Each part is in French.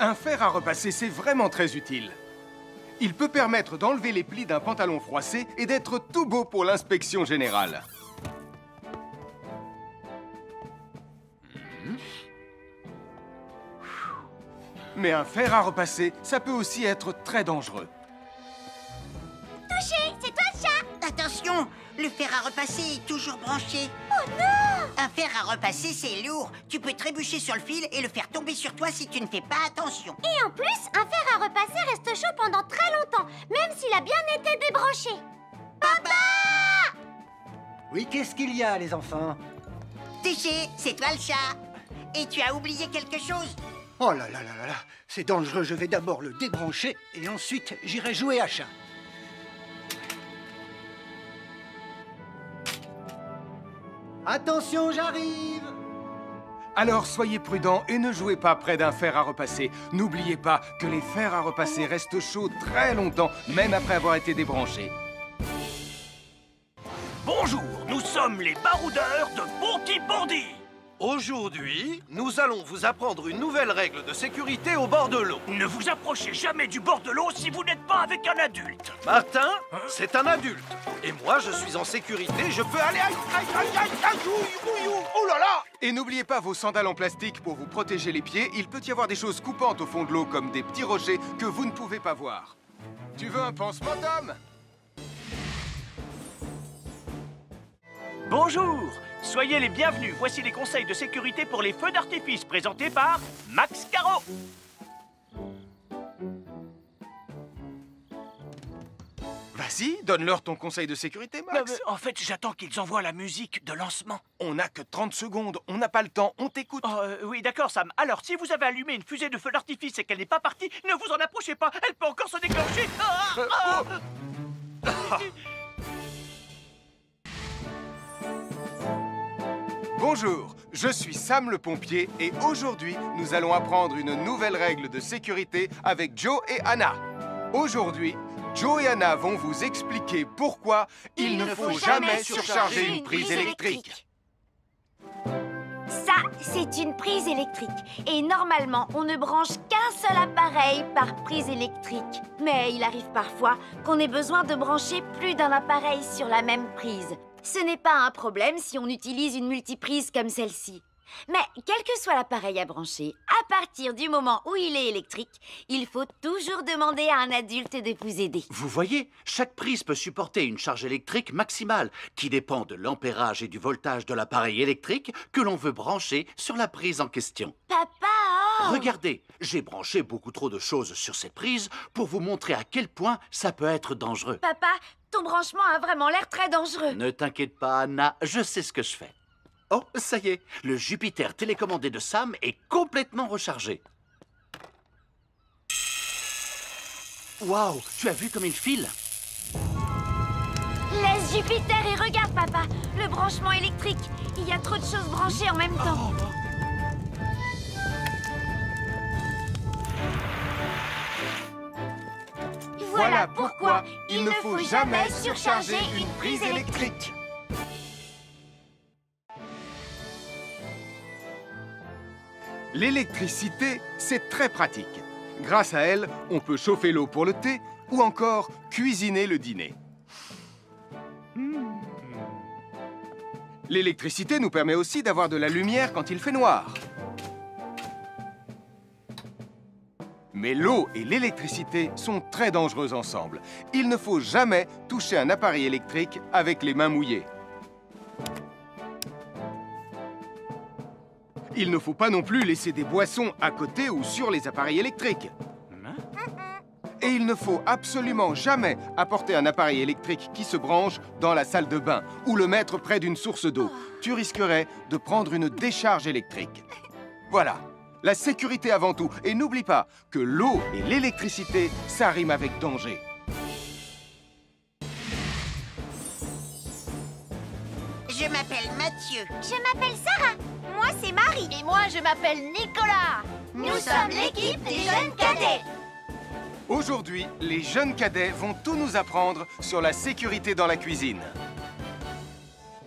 Un fer à repasser, c'est vraiment très utile. Il peut permettre d'enlever les plis d'un pantalon froissé et d'être tout beau pour l'inspection générale. Mais un fer à repasser, ça peut aussi être très dangereux. Touché, c'est toi le chat! Attention, le fer à repasser est toujours branché. Oh non! Un fer à repasser, c'est lourd. Tu peux trébucher sur le fil et le faire tomber sur toi si tu ne fais pas attention. Et en plus, un fer à repasser reste chaud pendant très longtemps, même s'il a bien été débranché. Papa! Oui, qu'est-ce qu'il y a, les enfants? Touché, c'est toi le chat. Et tu as oublié quelque chose? Oh là là là là là, c'est dangereux, je vais d'abord le débrancher et ensuite j'irai jouer à chat. Attention, j'arrive! Alors soyez prudents et ne jouez pas près d'un fer à repasser. N'oubliez pas que les fers à repasser restent chauds très longtemps, même après avoir été débranchés. Bonjour, nous sommes les baroudeurs de Pontypandy. Aujourd'hui, nous allons vous apprendre une nouvelle règle de sécurité au bord de l'eau. Ne vous approchez jamais du bord de l'eau si vous n'êtes pas avec un adulte. Martin, c'est un adulte. Et moi, je suis en sécurité, je peux aller... Aïe, aïe, aïe, aïe, aïe, ouïe, ouïe, ouïe. Oh là là! Et n'oubliez pas vos sandales en plastique pour vous protéger les pieds. Il peut y avoir des choses coupantes au fond de l'eau, comme des petits rochers que vous ne pouvez pas voir. Tu veux un pansement, Tom? Bonjour, soyez les bienvenus. Voici les conseils de sécurité pour les feux d'artifice présentés par Max Caro. Vas-y, donne-leur ton conseil de sécurité, Max. En fait, j'attends qu'ils envoient la musique de lancement. On n'a que 30 secondes, on n'a pas le temps, on t'écoute. Oh, oui, d'accord, Sam. Alors, si vous avez allumé une fusée de feu d'artifice et qu'elle n'est pas partie, ne vous en approchez pas. Elle peut encore se déclencher. Bonjour, je suis Sam le pompier et aujourd'hui, nous allons apprendre une nouvelle règle de sécurité avec Joe et Anna. Aujourd'hui, Joe et Anna vont vous expliquer pourquoi il ne faut jamais surcharger une prise électrique. Ça, c'est une prise électrique. Et normalement, on ne branche qu'un seul appareil par prise électrique. Mais il arrive parfois qu'on ait besoin de brancher plus d'un appareil sur la même prise. Ce n'est pas un problème si on utilise une multiprise comme celle-ci. Mais quel que soit l'appareil à brancher, à partir du moment où il est électrique, il faut toujours demander à un adulte de vous aider. Vous voyez, chaque prise peut supporter une charge électrique maximale qui dépend de l'ampérage et du voltage de l'appareil électrique que l'on veut brancher sur la prise en question. Papa, oh! Regardez, j'ai branché beaucoup trop de choses sur cette prise pour vous montrer à quel point ça peut être dangereux. Papa, ton branchement a vraiment l'air très dangereux. Ne t'inquiète pas, Anna, je sais ce que je fais. Oh, ça y est, le Jupiter télécommandé de Sam est complètement rechargé. Waouh, tu as vu comme il file? Laisse Jupiter et regarde, papa. Le branchement électrique. Il y a trop de choses branchées en même temps. Voilà pourquoi il ne faut jamais surcharger une prise électrique. L'électricité, c'est très pratique. Grâce à elle, on peut chauffer l'eau pour le thé ou encore cuisiner le dîner. L'électricité nous permet aussi d'avoir de la lumière quand il fait noir. Mais l'eau et l'électricité sont très dangereuses ensemble. Il ne faut jamais toucher un appareil électrique avec les mains mouillées. Il ne faut pas non plus laisser des boissons à côté ou sur les appareils électriques. Et il ne faut absolument jamais apporter un appareil électrique qui se branche dans la salle de bain ou le mettre près d'une source d'eau. Tu risquerais de prendre une décharge électrique. Voilà, la sécurité avant tout. Et n'oublie pas que l'eau et l'électricité, ça rime avec danger. Je m'appelle Mathieu. Je m'appelle Sarah. Moi, c'est Marie. Et moi, je m'appelle Nicolas. Nous sommes l'équipe des jeunes cadets. Aujourd'hui, les jeunes cadets vont tout nous apprendre sur la sécurité dans la cuisine.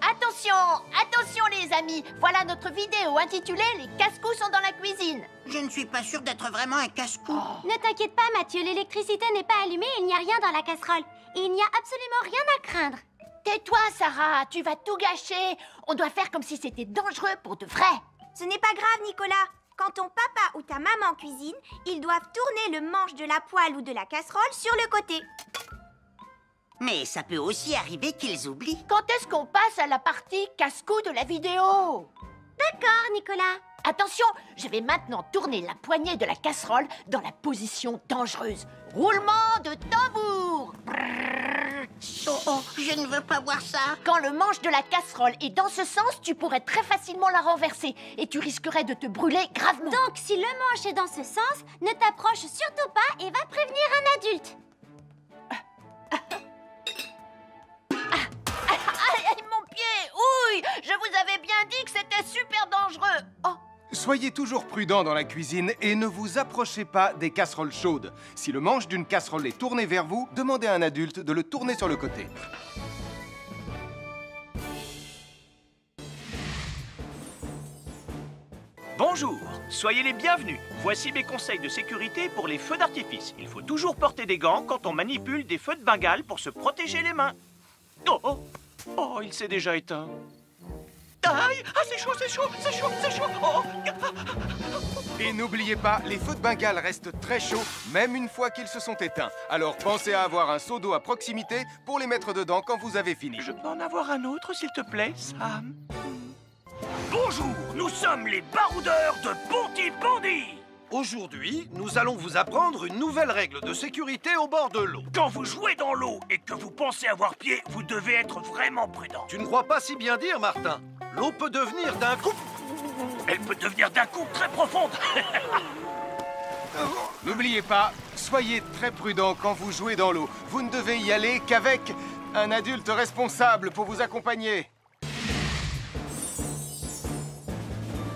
Attention, attention les amis. Voilà notre vidéo intitulée « Les casse-cou sont dans la cuisine ». Je ne suis pas sûre d'être vraiment un casse-cou. Ne t'inquiète pas, Mathieu, l'électricité n'est pas allumée et il n'y a rien dans la casserole. Et il n'y a absolument rien à craindre. Tais-toi, Sarah, tu vas tout gâcher. On doit faire comme si c'était dangereux pour de vrai. Ce n'est pas grave, Nicolas. Quand ton papa ou ta maman cuisine, ils doivent tourner le manche de la poêle ou de la casserole sur le côté. Mais ça peut aussi arriver qu'ils oublient. Quand est-ce qu'on passe à la partie casse-cou de la vidéo? D'accord, Nicolas. Attention, je vais maintenant tourner la poignée de la casserole dans la position dangereuse. Roulement de tambour. Oh, je ne veux pas voir ça. Quand le manche de la casserole est dans ce sens, tu pourrais très facilement la renverser et tu risquerais de te brûler gravement. Donc, si le manche est dans ce sens, ne t'approche surtout pas et va prévenir un adulte. Aïe, mon pied! Ouille! Je vous avais bien dit que c'était super dangereux. Oh! Soyez toujours prudent dans la cuisine et ne vous approchez pas des casseroles chaudes. Si le manche d'une casserole est tourné vers vous, demandez à un adulte de le tourner sur le côté. Bonjour, soyez les bienvenus. Voici mes conseils de sécurité pour les feux d'artifice. Il faut toujours porter des gants quand on manipule des feux de Bengale pour se protéger les mains. Oh, oh, oh, il s'est déjà éteint. Aïe, ah, c'est chaud, c'est chaud, c'est chaud, c'est chaud. Oh. Et n'oubliez pas, les feux de Bengale restent très chauds, même une fois qu'ils se sont éteints. Alors pensez à avoir un seau d'eau à proximité pour les mettre dedans quand vous avez fini. Je peux en avoir un autre, s'il te plaît, Sam? Bonjour, nous sommes les baroudeurs de Pontypandy. Aujourd'hui, nous allons vous apprendre une nouvelle règle de sécurité au bord de l'eau. Quand vous jouez dans l'eau et que vous pensez avoir pied, vous devez être vraiment prudent. Tu ne crois pas si bien dire, Martin? L'eau peut devenir d'un coup... Elle peut devenir d'un coup très profonde. N'oubliez pas, soyez très prudent quand vous jouez dans l'eau. Vous ne devez y aller qu'avec un adulte responsable pour vous accompagner.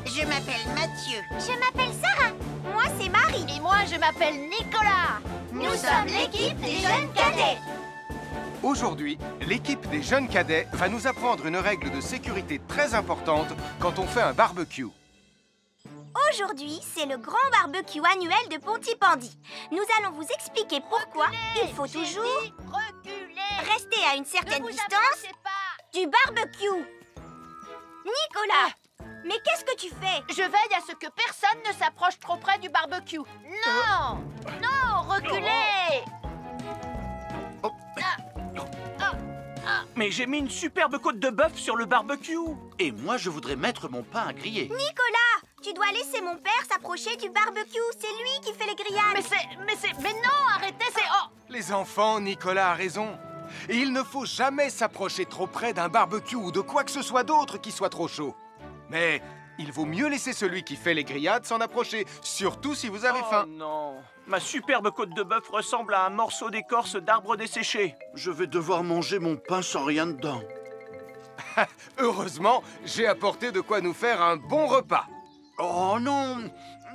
Je m'appelle Mathieu. Je m'appelle Sarah. Moi, c'est Marie. Et moi, je m'appelle Nicolas. Nous sommes l'équipe des jeunes cadets. Aujourd'hui, l'équipe des jeunes cadets va nous apprendre une règle de sécurité très importante quand on fait un barbecue. Aujourd'hui, c'est le grand barbecue annuel de Pontypandy. Nous allons vous expliquer pourquoi il faut toujours reculer. rester à une certaine Ne vous distance approchez pas. du barbecue. Nicolas, mais qu'est-ce que tu fais? Je veille à ce que personne ne s'approche trop près du barbecue. Non! Non, reculez! Mais j'ai mis une superbe côte de bœuf sur le barbecue. Et moi, je voudrais mettre mon pain à griller. Nicolas, tu dois laisser mon père s'approcher du barbecue. C'est lui qui fait les grillades. Mais non, arrêtez, c'est... Oh! Les enfants, Nicolas a raison. Et il ne faut jamais s'approcher trop près d'un barbecue ou de quoi que ce soit d'autre qui soit trop chaud. Mais il vaut mieux laisser celui qui fait les grillades s'en approcher, surtout si vous avez faim. Oh non, ma superbe côte de bœuf ressemble à un morceau d'écorce d'arbre desséché. Je vais devoir manger mon pain sans rien dedans. Heureusement, j'ai apporté de quoi nous faire un bon repas. Oh non!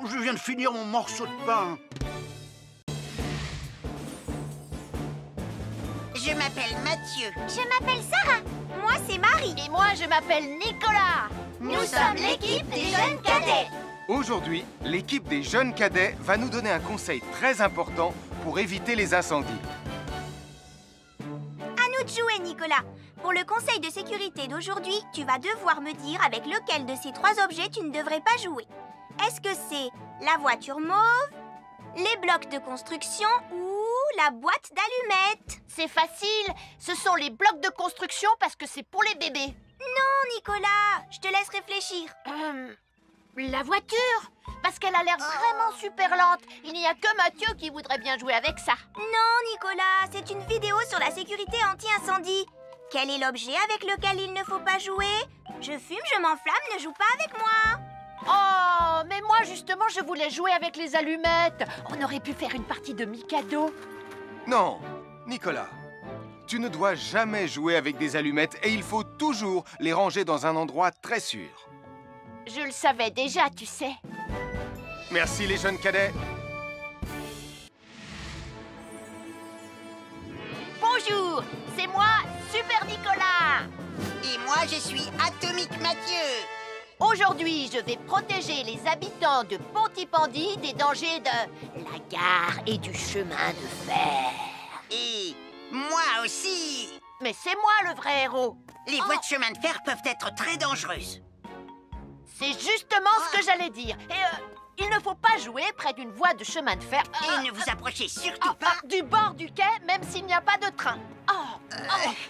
Je viens de finir mon morceau de pain. Je m'appelle Mathieu. Je m'appelle Sarah. Moi, c'est Marie. Et moi, je m'appelle Nicolas. Nous sommes l'équipe des jeunes cadets. Aujourd'hui, l'équipe des jeunes cadets va nous donner un conseil très important pour éviter les incendies. À nous de jouer, Nicolas. Pour le conseil de sécurité d'aujourd'hui, tu vas devoir me dire avec lequel de ces 3 objets tu ne devrais pas jouer. Est-ce que c'est la voiture mauve, les blocs de construction ou la boîte d'allumettes? C'est facile. Ce sont les blocs de construction parce que c'est pour les bébés. Non, Nicolas, je te laisse réfléchir. La voiture, parce qu'elle a l'air vraiment super lente. Il n'y a que Mathieu qui voudrait bien jouer avec ça. Non, Nicolas, c'est une vidéo sur la sécurité anti-incendie. Quel est l'objet avec lequel il ne faut pas jouer? Je fume, je m'enflamme, ne joue pas avec moi. Oh, mais moi justement, je voulais jouer avec les allumettes. On aurait pu faire une partie de Mikado. Non, Nicolas, tu ne dois jamais jouer avec des allumettes et il faut toujours les ranger dans un endroit très sûr. Je le savais déjà, tu sais. Merci les jeunes cadets. Bonjour, c'est moi, Super Nicolas. Et moi, je suis Atomique Mathieu. Aujourd'hui, je vais protéger les habitants de Pontypandy des dangers de la gare et du chemin de fer. Et moi aussi. Mais c'est moi le vrai héros. Les voies de chemin de fer peuvent être très dangereuses. C'est justement ce que j'allais dire. Et il ne faut pas jouer près d'une voie de chemin de fer. Et ne vous approchez surtout pas du bord du quai, même s'il n'y a pas de train.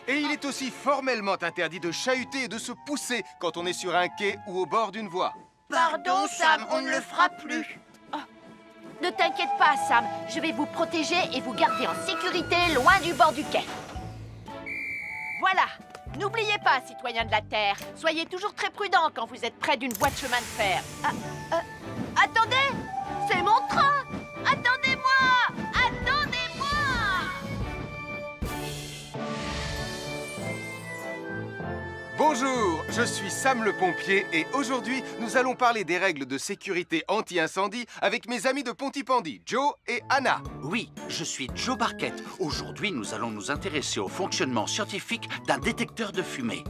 Et il est aussi formellement interdit de chahuter et de se pousser quand on est sur un quai ou au bord d'une voie. Pardon, Sam, on ne le fera plus. Ne t'inquiète pas, Sam. Je vais vous protéger et vous garder en sécurité loin du bord du quai. Voilà. N'oubliez pas, citoyens de la Terre, soyez toujours très prudents quand vous êtes près d'une voie de chemin de fer. Attendez! C'est mon train! Attendez-moi! Attendez-moi! Bonjour, je suis Sam le pompier et aujourd'hui, nous allons parler des règles de sécurité anti-incendie avec mes amis de Pontypandy, Joe et Anna. Oui, je suis Joe Barquette. Aujourd'hui, nous allons nous intéresser au fonctionnement scientifique d'un détecteur de fumée.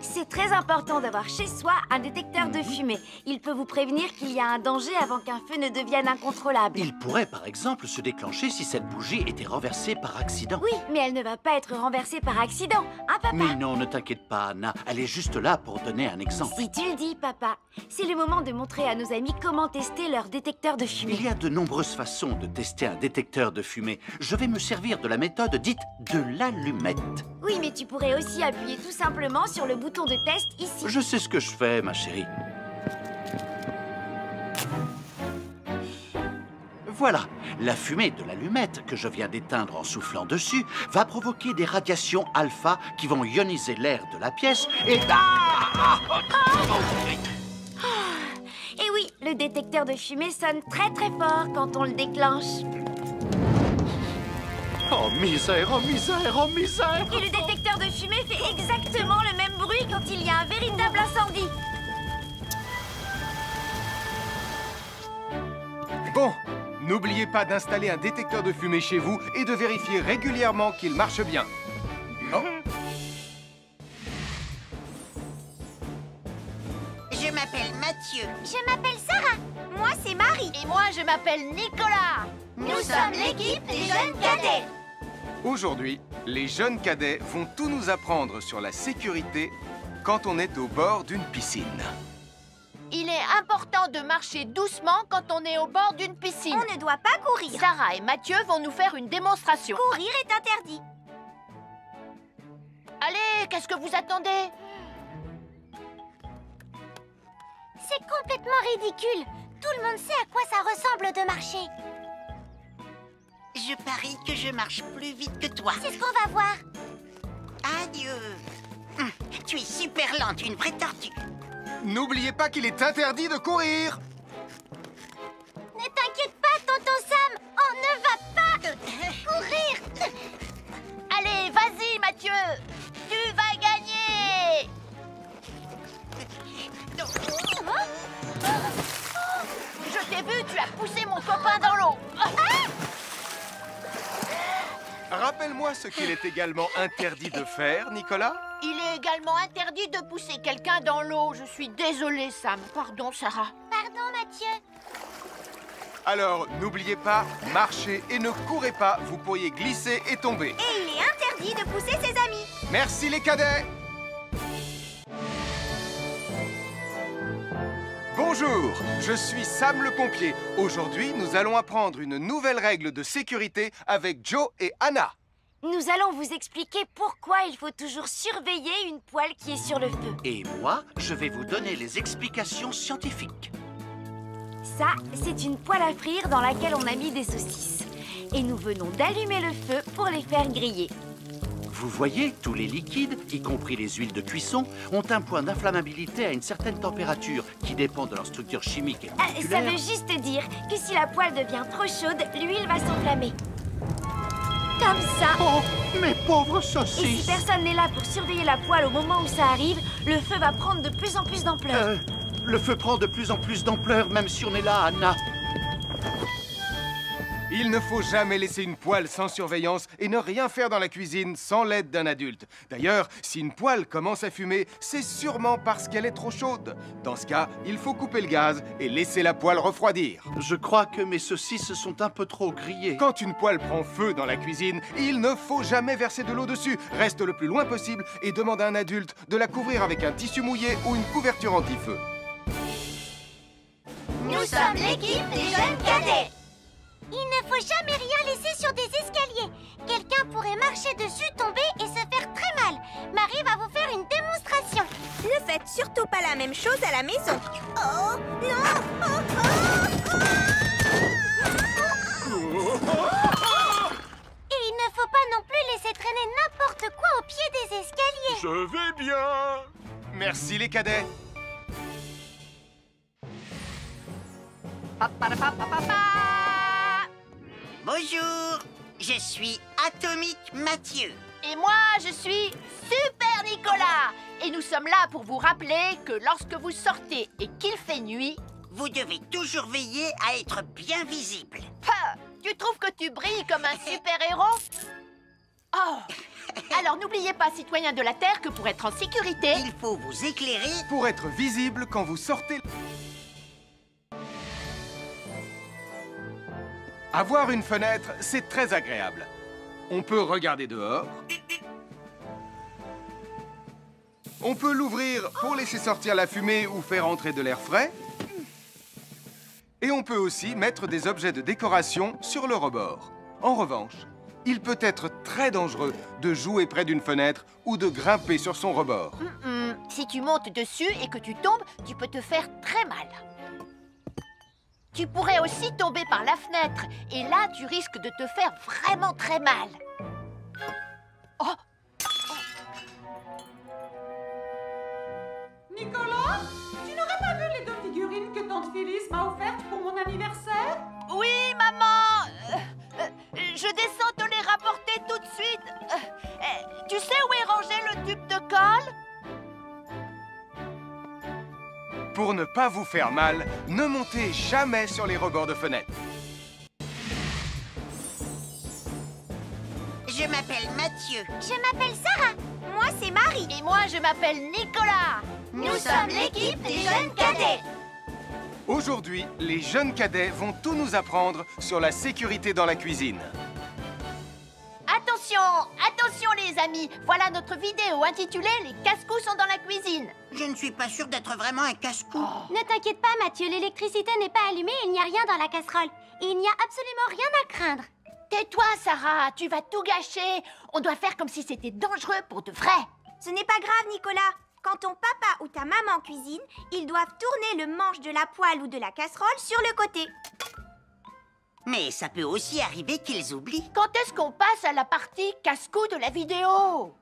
C'est très important d'avoir chez soi un détecteur de fumée. Il peut vous prévenir qu'il y a un danger avant qu'un feu ne devienne incontrôlable. Il pourrait, par exemple, se déclencher si cette bougie était renversée par accident. Oui, mais elle ne va pas être renversée par accident, hein, papa? Mais non, ne t'inquiète pas, Anna. Elle est juste là pour donner un exemple. Si tu le dis, papa. C'est le moment de montrer à nos amis comment tester leur détecteur de fumée. Il y a de nombreuses façons de tester un détecteur de fumée. Je vais me servir de la méthode dite de l'allumette. Oui, mais tu pourrais aussi appuyer tout simplement sur le bouton de test ici. Je sais ce que je fais, ma chérie. Voilà, la fumée de l'allumette que je viens d'éteindre en soufflant dessus va provoquer des radiations alpha qui vont ioniser l'air de la pièce et... Et oui, le détecteur de fumée sonne très très fort quand on le déclenche. Oh misère, oh misère, oh misère! Et le détecteur de fumée fait exactement le même bruit quand il y a un véritable incendie. Bon, n'oubliez pas d'installer un détecteur de fumée chez vous et de vérifier régulièrement qu'il marche bien. Oh. Je m'appelle Mathieu. Je m'appelle Sarah. Moi, c'est Marie. Et moi, je m'appelle Nicolas. Nous sommes l'équipe des jeunes cadets. Aujourd'hui, les jeunes cadets vont tout nous apprendre sur la sécurité quand on est au bord d'une piscine. Il est important de marcher doucement quand on est au bord d'une piscine. On ne doit pas courir. Sarah et Mathieu vont nous faire une démonstration. Courir est interdit. Allez, qu'est-ce que vous attendez? C'est complètement ridicule. Tout le monde sait à quoi ça ressemble de marcher. Je parie que je marche plus vite que toi. C'est ce qu'on va voir. Adieu. Tu es super lente, une vraie tortue. N'oubliez pas qu'il est interdit de courir. Ne t'inquiète pas, tonton Sam. On ne va pas courir. Allez, vas-y, Mathieu. Tu vas gagner. Je t'ai vu, tu as poussé mon copain dans l'eau. Rappelle-moi ce qu'il est également interdit de faire, Nicolas. Il est également interdit de pousser quelqu'un dans l'eau. Je suis désolée, Sam. Pardon, Sarah. Pardon, Mathieu. Alors, n'oubliez pas, marchez et ne courez pas, vous pourriez glisser et tomber. Et il est interdit de pousser ses amis. Merci les cadets. Bonjour, je suis Sam le pompier. Aujourd'hui, nous allons apprendre une nouvelle règle de sécurité avec Joe et Anna. Nous allons vous expliquer pourquoi il faut toujours surveiller une poêle qui est sur le feu. Et moi, je vais vous donner les explications scientifiques. Ça, c'est une poêle à frire dans laquelle on a mis des saucisses. Et nous venons d'allumer le feu pour les faire griller. Vous voyez, tous les liquides, y compris les huiles de cuisson, ont un point d'inflammabilité à une certaine température qui dépend de leur structure chimique et moléculaire. Ça veut juste dire que si la poêle devient trop chaude, l'huile va s'enflammer. Comme ça. Oh, mes pauvres Et si saucisses! personne n'est là pour surveiller la poêle au moment où ça arrive, le feu va prendre de plus en plus d'ampleur. Le feu prend de plus en plus d'ampleur, même si on est là, Anna. Il ne faut jamais laisser une poêle sans surveillance et ne rien faire dans la cuisine sans l'aide d'un adulte. D'ailleurs, si une poêle commence à fumer, c'est sûrement parce qu'elle est trop chaude. Dans ce cas, il faut couper le gaz et laisser la poêle refroidir. Je crois que mes saucisses sont un peu trop grillées. Quand une poêle prend feu dans la cuisine, il ne faut jamais verser de l'eau dessus. Reste le plus loin possible et demande à un adulte de la couvrir avec un tissu mouillé ou une couverture anti-feu. Nous sommes l'équipe des jeunes cadets. Il ne faut jamais rien laisser sur des escaliers. Quelqu'un pourrait marcher dessus, tomber et se faire très mal. Marie va vous faire une démonstration. Ne faites surtout pas la même chose à la maison. Oh, non! Et il ne faut pas non plus laisser traîner n'importe quoi au pied des escaliers. Je vais bien. Merci les cadets. Bonjour, je suis Atomique Mathieu. Et moi, je suis Super Nicolas. Et nous sommes là pour vous rappeler que lorsque vous sortez et qu'il fait nuit... Vous devez toujours veiller à être bien visible. Ah, tu trouves que tu brilles comme un super-héros? Oh. Alors n'oubliez pas, citoyens de la Terre, que pour être en sécurité... Il faut vous éclairer... Pour être visible quand vous sortez... Avoir une fenêtre, c'est très agréable. On peut regarder dehors. On peut l'ouvrir pour laisser sortir la fumée ou faire entrer de l'air frais. Et on peut aussi mettre des objets de décoration sur le rebord. En revanche, il peut être très dangereux de jouer près d'une fenêtre ou de grimper sur son rebord. Si tu montes dessus et que tu tombes, tu peux te faire très mal. Tu pourrais aussi tomber par la fenêtre. Et là, tu risques de te faire vraiment très mal. Oh! Nicolas, tu n'aurais pas vu les 2 figurines que tante Phyllis m'a offertes pour mon anniversaire? Oui, maman! Je descends te les rapporter tout de suite. Tu sais où est rangé le tube de colle? Pour ne pas vous faire mal, ne montez jamais sur les rebords de fenêtres. Je m'appelle Mathieu. Je m'appelle Sarah. Moi, c'est Marie. Et moi, je m'appelle Nicolas. Nous sommes l'équipe des jeunes cadets. Aujourd'hui, les jeunes cadets vont tout nous apprendre sur la sécurité dans la cuisine. Attention, attention les amis. Voilà notre vidéo intitulée « Les casse-cous sont dans la cuisine ». Je ne suis pas sûre d'être vraiment un casse-cou. Ne t'inquiète pas, Mathieu, l'électricité n'est pas allumée et il n'y a rien dans la casserole. Et il n'y a absolument rien à craindre. Tais-toi, Sarah, tu vas tout gâcher. On doit faire comme si c'était dangereux pour de vrai. Ce n'est pas grave, Nicolas. Quand ton papa ou ta maman cuisine, ils doivent tourner le manche de la poêle ou de la casserole sur le côté. Mais ça peut aussi arriver qu'ils oublient. Quand est-ce qu'on passe à la partie casse-cou de la vidéo?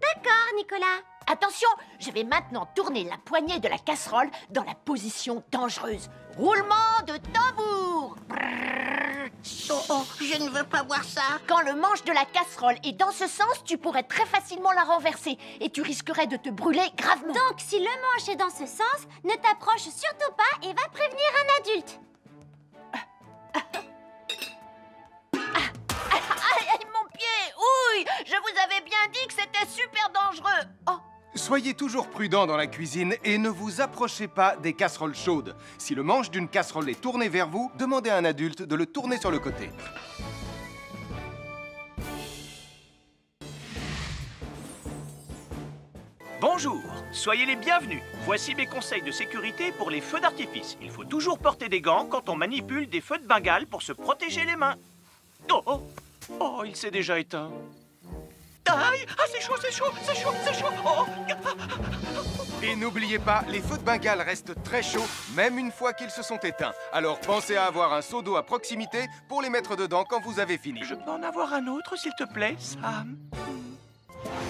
D'accord, Nicolas. Attention, je vais maintenant tourner la poignée de la casserole dans la position dangereuse. Roulement de tambour. Oh, je ne veux pas voir ça. Quand le manche de la casserole est dans ce sens, tu pourrais très facilement la renverser et tu risquerais de te brûler gravement. Donc, si le manche est dans ce sens, ne t'approche surtout pas et va prévenir un adulte. Aïe, mon pied! Ouille! Je vous avais bien dit que c'était super dangereux. Oh! Soyez toujours prudent dans la cuisine et ne vous approchez pas des casseroles chaudes. Si le manche d'une casserole est tourné vers vous, demandez à un adulte de le tourner sur le côté. Bonjour, soyez les bienvenus. Voici mes conseils de sécurité pour les feux d'artifice. Il faut toujours porter des gants quand on manipule des feux de Bengale pour se protéger les mains. Oh, oh, oh, il s'est déjà éteint. Aïe, ah, c'est chaud, c'est chaud, c'est chaud, c'est chaud. Oh. Et n'oubliez pas, les feux de Bengale restent très chauds, même une fois qu'ils se sont éteints. Alors pensez à avoir un seau d'eau à proximité pour les mettre dedans quand vous avez fini. Je peux en avoir un autre, s'il te plaît, Sam?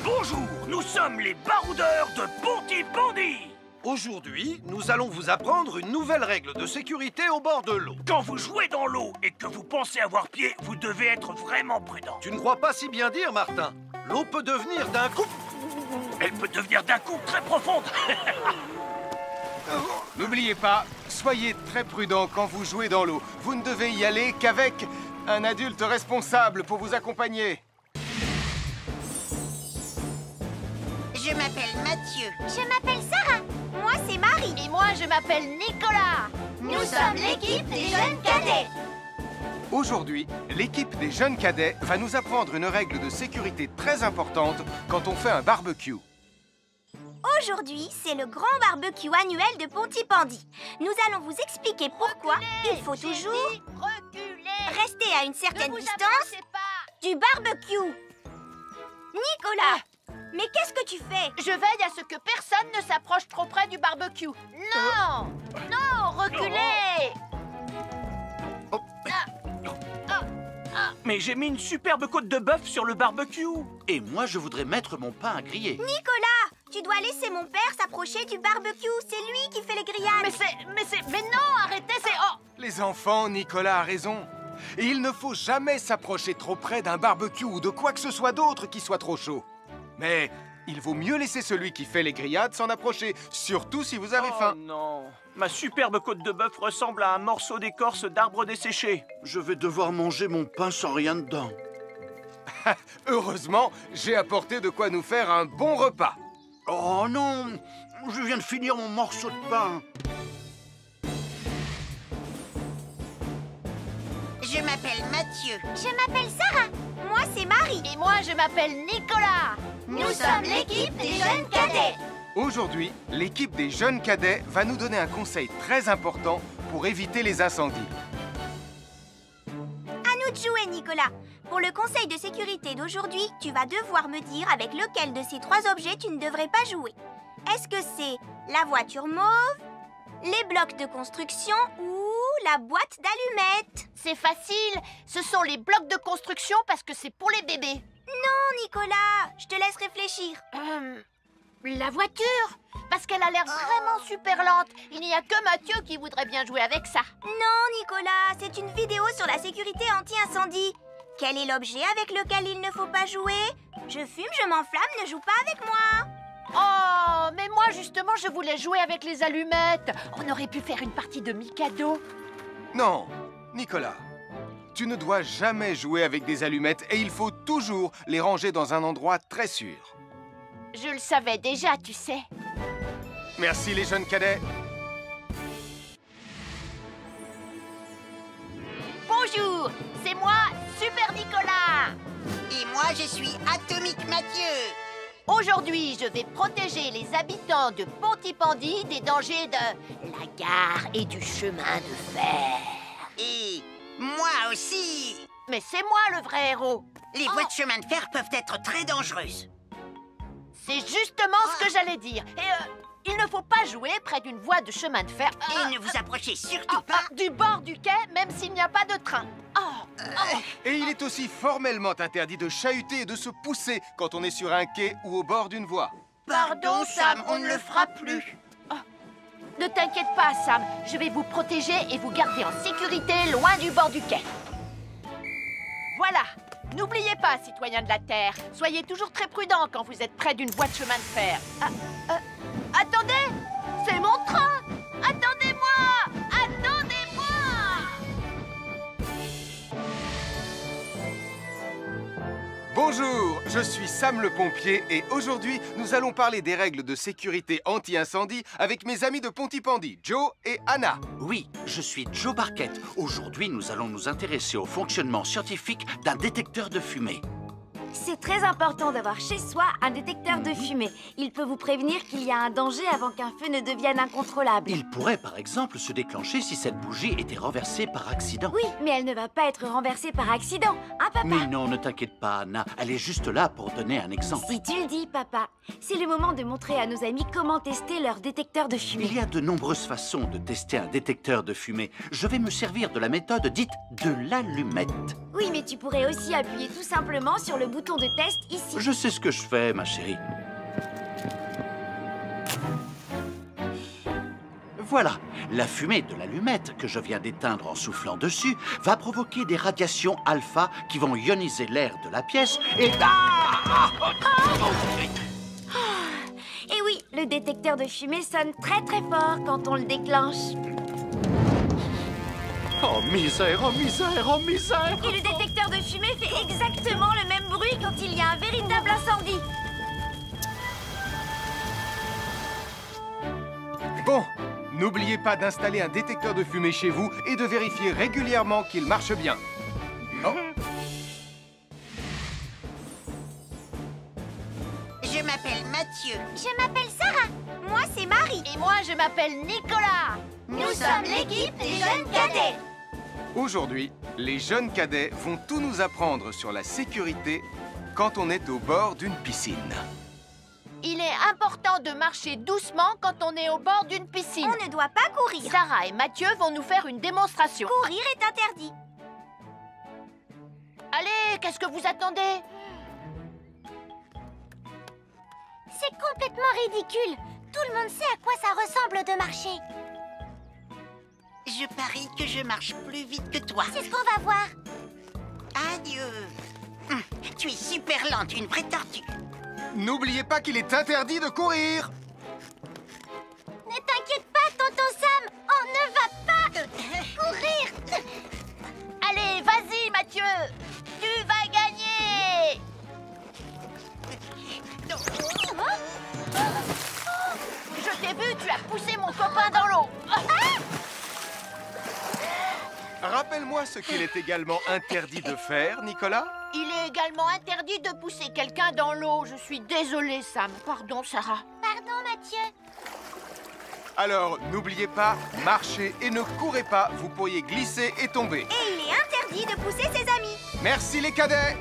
Bonjour, nous sommes les baroudeurs de Pontypandy. Aujourd'hui, nous allons vous apprendre une nouvelle règle de sécurité au bord de l'eau. Quand vous jouez dans l'eau et que vous pensez avoir pied, vous devez être vraiment prudent. Tu ne crois pas si bien dire, Martin? L'eau peut devenir d'un coup... Elle peut devenir d'un coup très profonde. N'oubliez pas, soyez très prudent quand vous jouez dans l'eau. Vous ne devez y aller qu'avec Un adulte responsable pour vous accompagner. Je m'appelle Mathieu. Je m'appelle Sarah. Moi, c'est Marie. Et moi, je m'appelle Nicolas. Nous sommes l'équipe des jeunes cadets. Aujourd'hui, l'équipe des jeunes cadets va nous apprendre une règle de sécurité très importante quand on fait un barbecue. Aujourd'hui, c'est le grand barbecue annuel de Pontypandy. Nous allons vous expliquer pourquoi il faut toujours rester à une certaine distance du barbecue. Nicolas, mais qu'est-ce que tu fais? Je veille à ce que personne ne s'approche trop près du barbecue. Non! Non, reculez! Mais j'ai mis une superbe côte de bœuf sur le barbecue. Et moi, je voudrais mettre mon pain à griller. Nicolas, tu dois laisser mon père s'approcher du barbecue. C'est lui qui fait les grillades. Mais non, arrêtez, c'est... Oh! Les enfants, Nicolas a raison. Et il ne faut jamais s'approcher trop près d'un barbecue ou de quoi que ce soit d'autre qui soit trop chaud. Mais il vaut mieux laisser celui qui fait les grillades s'en approcher, surtout si vous avez faim. Oh non, ma superbe côte de bœuf ressemble à un morceau d'écorce d'arbre desséché. Je vais devoir manger mon pain sans rien dedans. Heureusement, j'ai apporté de quoi nous faire un bon repas. Oh non, je viens de finir mon morceau de pain. Je m'appelle Mathieu. Je m'appelle Sarah. Moi, c'est Marie. Et moi, je m'appelle Nicolas. Nous sommes l'équipe des jeunes cadets. Aujourd'hui, l'équipe des jeunes cadets va nous donner un conseil très important pour éviter les incendies. À nous de jouer, Nicolas. Pour le conseil de sécurité d'aujourd'hui, tu vas devoir me dire avec lequel de ces trois objets tu ne devrais pas jouer. Est-ce que c'est la voiture mauve, les blocs de construction ou la boîte d'allumettes? C'est facile. Ce sont les blocs de construction parce que c'est pour les bébés. Non, Nicolas, je te laisse réfléchir. La voiture, parce qu'elle a l'air vraiment super lente. Il n'y a que Mathieu qui voudrait bien jouer avec ça. Non, Nicolas, c'est une vidéo sur la sécurité anti-incendie. Quel est l'objet avec lequel il ne faut pas jouer? Je fume, je m'enflamme, ne joue pas avec moi. Oh, mais moi justement, je voulais jouer avec les allumettes. On aurait pu faire une partie de Mikado. Non, Nicolas, tu ne dois jamais jouer avec des allumettes et il faut toujours les ranger dans un endroit très sûr. Je le savais déjà, tu sais. Merci les jeunes cadets. Bonjour, c'est moi, Super Nicolas. Et moi, je suis Atomique Mathieu. Aujourd'hui, je vais protéger les habitants de Pontypandy des dangers de la gare et du chemin de fer. Et moi aussi. Mais c'est moi le vrai héros. Les voies de chemin de fer peuvent être très dangereuses. C'est justement ce que j'allais dire. Et il ne faut pas jouer près d'une voie de chemin de fer. Et ne vous approchez surtout pas du bord du quai, même s'il n'y a pas de train. Et il est aussi formellement interdit de chahuter et de se pousser quand on est sur un quai ou au bord d'une voie. Pardon, Sam, on ne le fera plus. Ne t'inquiète pas, Sam. Je vais vous protéger et vous garder en sécurité loin du bord du quai. Voilà. N'oubliez pas, citoyens de la Terre, soyez toujours très prudents quand vous êtes près d'une voie de chemin de fer. Attendez! C'est mon train! Attendez-moi! Attendez-moi! Bonjour, je suis Sam le pompier et aujourd'hui, nous allons parler des règles de sécurité anti-incendie avec mes amis de Pontypandy, Joe et Anna. Oui, je suis Joe Barquette. Aujourd'hui, nous allons nous intéresser au fonctionnement scientifique d'un détecteur de fumée. C'est très important d'avoir chez soi un détecteur de fumée. Il peut vous prévenir qu'il y a un danger avant qu'un feu ne devienne incontrôlable. Il pourrait, par exemple, se déclencher si cette bougie était renversée par accident. Oui, mais elle ne va pas être renversée par accident, hein, papa? Mais non, ne t'inquiète pas, Anna. Elle est juste là pour donner un exemple. Si tu le dis, papa. C'est le moment de montrer à nos amis comment tester leur détecteur de fumée. Il y a de nombreuses façons de tester un détecteur de fumée. Je vais me servir de la méthode dite de l'allumette. Oui, mais tu pourrais aussi appuyer tout simplement sur le bouton de test ici. Je sais ce que je fais, ma chérie. Voilà, la fumée de l'allumette que je viens d'éteindre en soufflant dessus va provoquer des radiations alpha qui vont ioniser l'air de la pièce et... Et oui, le détecteur de fumée sonne très très fort quand on le déclenche. Oh misère, oh misère, oh misère! Et le détecteur de fumée fait exactement le même bruit quand il y a un véritable incendie. Bon, n'oubliez pas d'installer un détecteur de fumée chez vous et de vérifier régulièrement qu'il marche bien. Oh. Je m'appelle Mathieu. Je m'appelle Sarah. Moi, c'est Marie. Et moi, je m'appelle Nicolas. Nous sommes l'équipe des jeunes cadets. Aujourd'hui, les jeunes cadets vont tout nous apprendre sur la sécurité quand on est au bord d'une piscine. Il est important de marcher doucement quand on est au bord d'une piscine. On ne doit pas courir. Sarah et Mathieu vont nous faire une démonstration. Courir est interdit. Allez, qu'est-ce que vous attendez? C'est complètement ridicule. Tout le monde sait à quoi ça ressemble de marcher. Je parie que je marche plus vite que toi. C'est ce qu'on va voir. Adieu. Tu es super lente, une vraie tortue. N'oubliez pas qu'il est interdit de courir. Ne t'inquiète pas, tonton Sam. On ne va pas courir. Allez, vas-y, Mathieu. Tu vas gagner. Je t'ai vu, tu as poussé mon copain dans l'eau. Rappelle-moi ce qu'il est également interdit de faire, Nicolas. Il est également interdit de pousser quelqu'un dans l'eau. Je suis désolée, Sam. Pardon, Sarah. Pardon, Mathieu. Alors, n'oubliez pas, marchez et ne courez pas, vous pourriez glisser et tomber. Et il est interdit de pousser ses amis. Merci les cadets.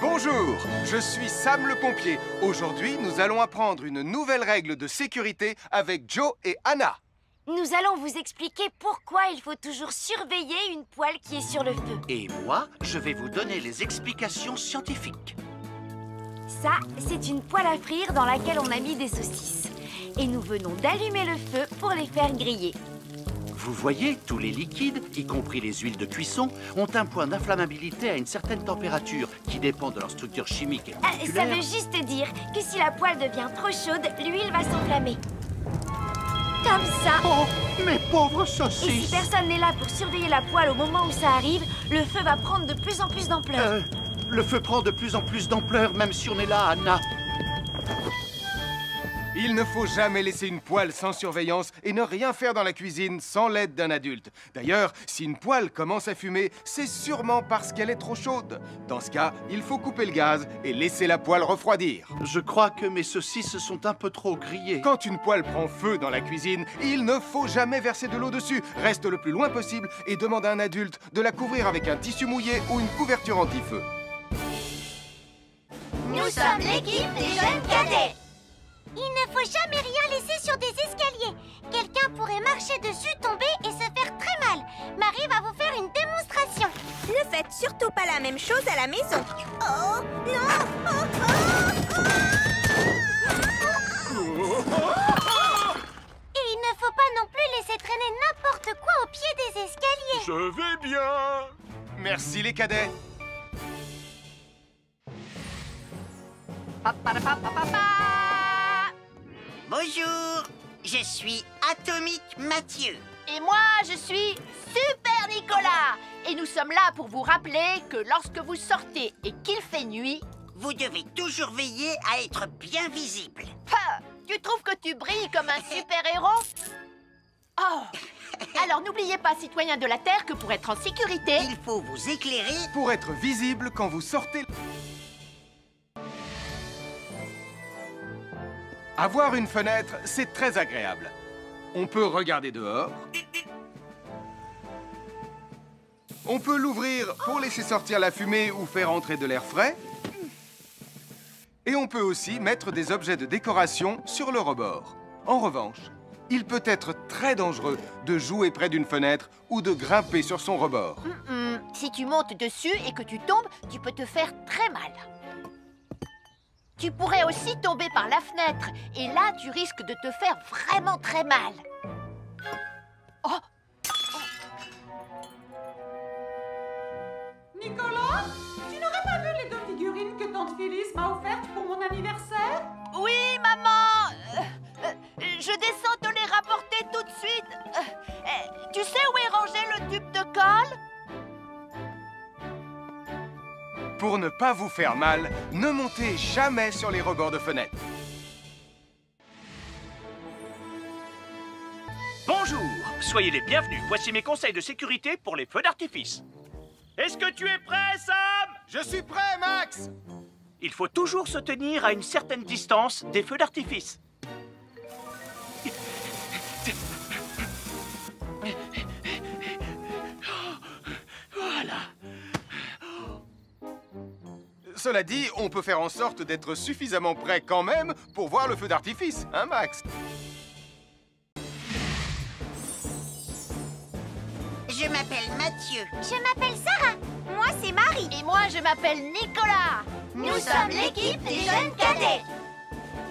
Bonjour, je suis Sam le pompier. Aujourd'hui, nous allons apprendre une nouvelle règle de sécurité avec Joe et Anna. Nous allons vous expliquer pourquoi il faut toujours surveiller une poêle qui est sur le feu. Et moi, je vais vous donner les explications scientifiques. Ça, c'est une poêle à frire dans laquelle on a mis des saucisses. Et nous venons d'allumer le feu pour les faire griller. Vous voyez, tous les liquides, y compris les huiles de cuisson, ont un point d'inflammabilité à une certaine température qui dépend de leur structure chimique et Ça moléculaire. veut juste dire que si la poêle devient trop chaude, l'huile va s'enflammer. Comme ça. Oh, mes pauvres Et si saucisses! personne n'est là pour surveiller la poêle au moment où ça arrive, le feu va prendre de plus en plus d'ampleur. Le feu prend de plus en plus d'ampleur, même si on est là, Anna. Il ne faut jamais laisser une poêle sans surveillance et ne rien faire dans la cuisine sans l'aide d'un adulte. D'ailleurs, si une poêle commence à fumer, c'est sûrement parce qu'elle est trop chaude. Dans ce cas, il faut couper le gaz et laisser la poêle refroidir. Je crois que mes saucisses sont un peu trop grillées. Quand une poêle prend feu dans la cuisine, il ne faut jamais verser de l'eau dessus. Reste le plus loin possible et demande à un adulte de la couvrir avec un tissu mouillé ou une couverture anti-feu. Nous sommes l'équipe des jeunes cadets. Il ne faut jamais rien laisser sur des escaliers. Quelqu'un pourrait marcher dessus, tomber et se faire très mal. Marie va vous faire une démonstration. Ne faites surtout pas la même chose à la maison. Oh, non! Et il ne faut pas non plus laisser traîner n'importe quoi au pied des escaliers. Je vais bien. Merci les cadets. Bonjour, je suis Atomique Mathieu. Et moi, je suis Super Nicolas. Et nous sommes là pour vous rappeler que lorsque vous sortez et qu'il fait nuit, Vous devez toujours veiller à être bien visible. tu trouves que tu brilles comme un super-héros? Oh! Alors n'oubliez pas, citoyens de la Terre, que pour être en sécurité... Il faut vous éclairer. Pour être visible quand vous sortez... Avoir une fenêtre, c'est très agréable. On peut regarder dehors. On peut l'ouvrir pour laisser sortir la fumée ou faire entrer de l'air frais. Et on peut aussi mettre des objets de décoration sur le rebord. En revanche, il peut être très dangereux de jouer près d'une fenêtre ou de grimper sur son rebord. Si tu montes dessus et que tu tombes, tu peux te faire très mal. Tu pourrais aussi tomber par la fenêtre. Et là, tu risques de te faire vraiment très mal. Oh! Nicolas, tu n'aurais pas vu les 2 figurines que tante Phyllis m'a offertes pour mon anniversaire? Oui, maman! Je descends te les rapporter Tu sais où est rangé le tube de colle? Pour ne pas vous faire mal, ne montez jamais sur les rebords de fenêtre. Bonjour, soyez les bienvenus. Voici mes conseils de sécurité pour les feux d'artifice. Est-ce que tu es prêt, Sam? Je suis prêt, Max! Il faut toujours se tenir à une certaine distance des feux d'artifice. Voilà. Cela dit, on peut faire en sorte d'être suffisamment prêt quand même pour voir le feu d'artifice, hein, Max? Je m'appelle Mathieu. Je m'appelle Sarah. Moi, c'est Marie. Et moi, je m'appelle Nicolas. Nous sommes l'équipe des jeunes cadets.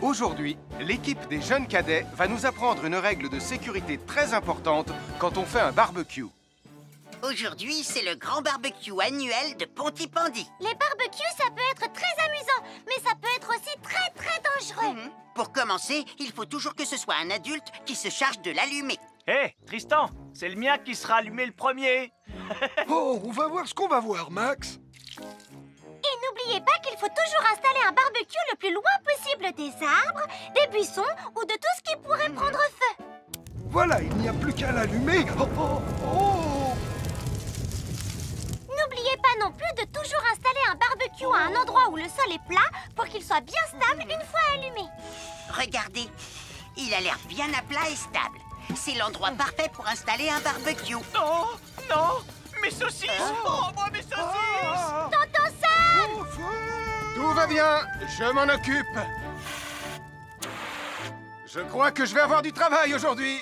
Aujourd'hui, l'équipe des jeunes cadets va nous apprendre une règle de sécurité très importante quand on fait un barbecue. Aujourd'hui, c'est le grand barbecue annuel de Pontypandy. Les barbecues, ça peut être très amusant, mais ça peut être aussi très dangereux. Pour commencer, il faut toujours que ce soit un adulte qui se charge de l'allumer. Hé, Tristan, c'est le mien qui sera allumé le premier. Oh, on va voir ce qu'on va voir, Max. Et n'oubliez pas qu'il faut toujours installer un barbecue le plus loin possible des arbres, des buissons ou de tout ce qui pourrait prendre feu. Voilà, il n'y a plus qu'à l'allumer. Oh, oh, oh. N'oubliez pas non plus de toujours installer un barbecue à un endroit où le sol est plat pour qu'il soit bien stable une fois allumé. Regardez, il a l'air bien à plat et stable. C'est l'endroit parfait pour installer un barbecue. Non, non, mes saucisses. Oh, moi, mes saucisses. Tonton Sam! Tout va bien, je m'en occupe. Je crois que je vais avoir du travail aujourd'hui.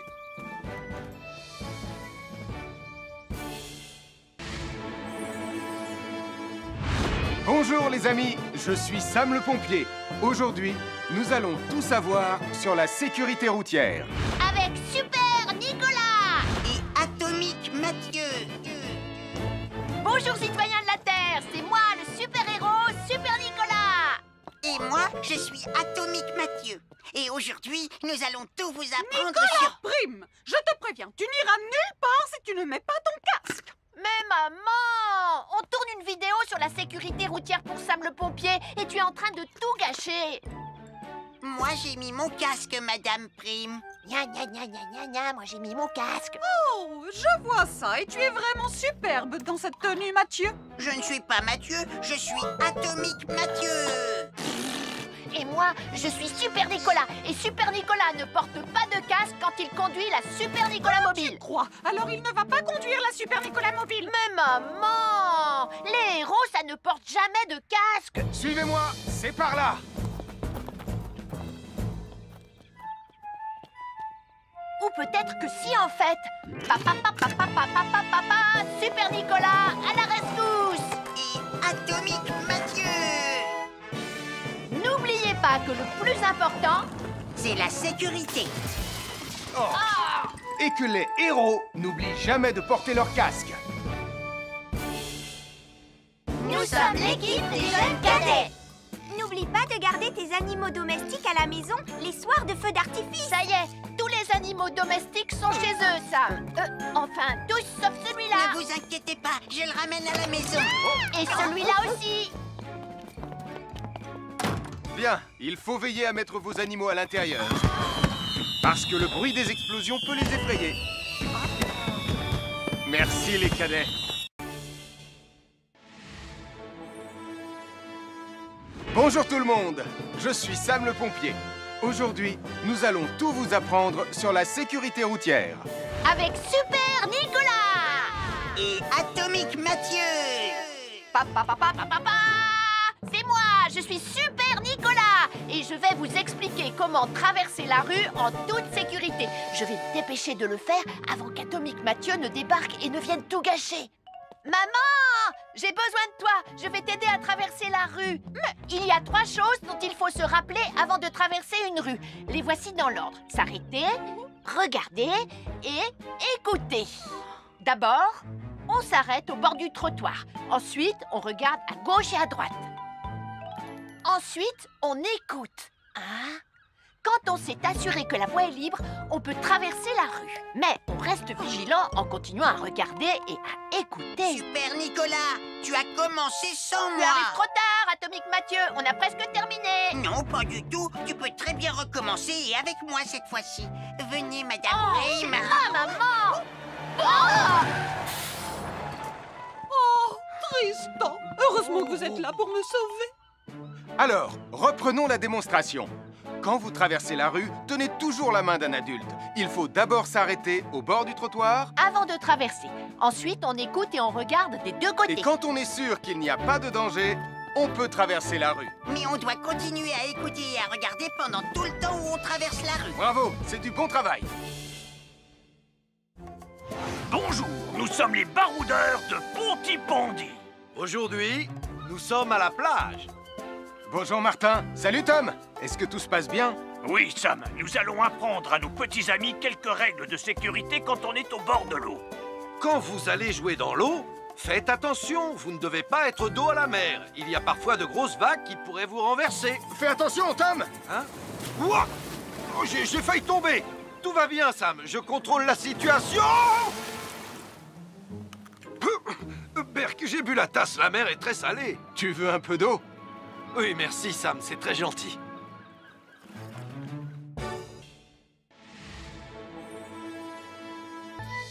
Bonjour les amis, je suis Sam le pompier. Aujourd'hui, nous allons tout savoir sur la sécurité routière. Avec Super Nicolas. Et Atomique Mathieu. Bonjour citoyens de la Terre, c'est moi le super-héros Super Nicolas. Et moi, je suis Atomique Mathieu. Et aujourd'hui, nous allons tout vous apprendre Nicolas sur... Prime, je te préviens, tu n'iras nulle part si tu ne mets pas ton casque. Mais maman, on tourne une vidéo sur la sécurité routière pour Sam le pompier et tu es en train de tout gâcher. Moi, j'ai mis mon casque, Madame Prime. Gna gna gna gna gna gna, moi j'ai mis mon casque. Oh, je vois ça et tu es vraiment superbe dans cette tenue, Mathieu. Je ne suis pas Mathieu, je suis Atomique Mathieu. Et moi, je suis Super Nicolas. Et Super Nicolas ne porte pas de casque quand il conduit la Super Nicolas Mobile. Crois, alors il ne va pas conduire la Super Nicolas Mobile. Mais maman, les héros, ça ne porte jamais de casque. Suivez-moi, c'est par là. Ou peut-être que si en fait. Papa, papa, papa, papa, papa, Super Nicolas, à la rescousse. Et Atomique Mathieu. N'oubliez pas que le plus important, c'est la sécurité. Oh. Et que les héros n'oublient jamais de porter leur casque. Nous sommes l'équipe des jeunes cadets. N'oublie pas de garder tes animaux domestiques à la maison les soirs de feu d'artifice. Ça y est, tous les animaux domestiques sont chez eux, Sam. Enfin, tous sauf celui-là. Ne vous inquiétez pas, je le ramène à la maison. Et celui-là aussi. Bien, il faut veiller à mettre vos animaux à l'intérieur. Parce que le bruit des explosions peut les effrayer. Merci les cadets. Bonjour tout le monde, je suis Sam le pompier. Aujourd'hui, nous allons tout vous apprendre sur la sécurité routière. Avec Super Nicolas. Et Atomique Mathieu. Papa, papa, papa, papa. C'est moi, je suis Super Nicolas. Et je vais vous expliquer comment traverser la rue en toute sécurité. Je vais me dépêcher de le faire avant qu'Atomique Mathieu ne débarque et ne vienne tout gâcher. Maman, j'ai besoin de toi. Je vais t'aider à traverser la rue. Mais il y a 3 choses dont il faut se rappeler avant de traverser une rue. Les voici dans l'ordre. S'arrêter, regarder et écouter. D'abord, on s'arrête au bord du trottoir. Ensuite, on regarde à gauche et à droite. Ensuite, on écoute. Hein? Quand on s'est assuré que la voie est libre, on peut traverser la rue. Mais on reste vigilant en continuant à regarder et à écouter. Super Nicolas, tu as commencé sans Tu moi. arrives trop tard, Atomique Mathieu. On a presque terminé. Non, pas du tout. Tu peux très bien recommencer et avec moi cette fois-ci. Venez, Madame Brame. Ah, maman! Oh, Tristan! Heureusement que vous êtes là pour me sauver. Alors, reprenons la démonstration. Quand vous traversez la rue, tenez toujours la main d'un adulte. Il faut d'abord s'arrêter au bord du trottoir. Avant de traverser. Ensuite, on écoute et on regarde des deux côtés. Et quand on est sûr qu'il n'y a pas de danger, on peut traverser la rue. Mais on doit continuer à écouter et à regarder pendant tout le temps où on traverse la rue. Bravo, c'est du bon travail. Bonjour, nous sommes les baroudeurs de Pontypandy. Aujourd'hui, nous sommes à la plage. Bonjour Martin. Salut Tom. Est-ce que tout se passe bien? Oui, Sam, nous allons apprendre à nos petits amis quelques règles de sécurité quand on est au bord de l'eau. Quand vous allez jouer dans l'eau, faites attention, vous ne devez pas être dos à la mer. Il y a parfois de grosses vagues qui pourraient vous renverser. Fais attention, Tom. Hein? Ouah! Oh, j'ai failli tomber. Tout va bien, Sam, je contrôle la situation. Berk, j'ai bu la tasse, la mer est très salée. Tu veux un peu d'eau? Oui, merci, Sam, c'est très gentil.